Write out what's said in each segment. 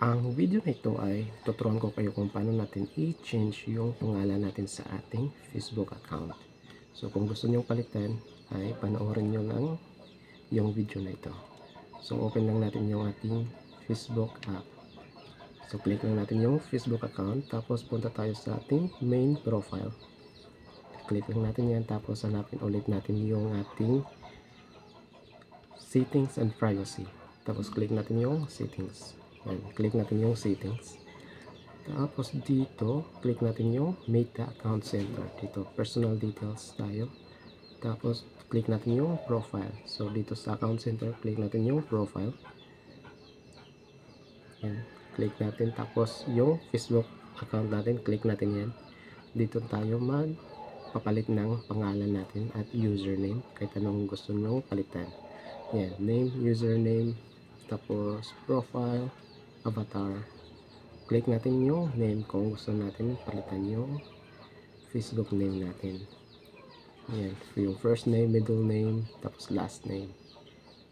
Ang video na ito ay tuturuan ko kayo kung paano natin i-change yung pangalan natin sa ating Facebook account. So kung gusto nyo palitan ay panoorin nyo lang yung video na ito. So open lang natin yung ating Facebook app. So click lang natin yung Facebook account, tapos punta tayo sa ating main profile. Click lang natin yan, tapos hanapin ulit natin yung ating settings and privacy. Tapos click natin yung settings. Yan, click natin yung settings. Tapos dito, click natin yung Meta Account Center. Dito, personal details tayo. Tapos click natin yung profile. So dito sa account center, click natin yung profile. Yan, click natin. Tapos yung Facebook account natin, click natin yan. Dito tayo magpapalit ng pangalan natin at username. Kahit anong gusto nyo palitan. Yan, name, username, tapos profile, avatar. Click natin yung name kung gusto natin palitan yung Facebook name natin. Yan, yung first name, middle name, tapos last name.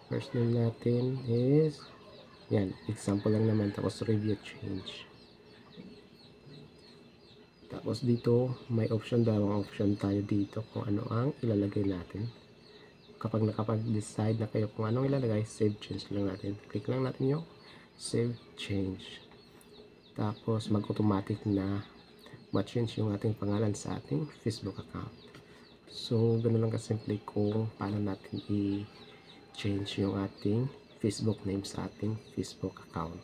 First name natin is, yan, example lang naman, tapos review change. Tapos dito, may option, dalawang option tayo dito kung ano ang ilalagay natin. Kapag nakapag-decide na kayo kung anong ilalagay, save change lang natin. Click lang natin yung save change. Tapos mag-automatic na ma-change yung ating pangalan sa ating Facebook account. So, ganoon lang kasimple kung paano natin i-change yung ating Facebook name sa ating Facebook account.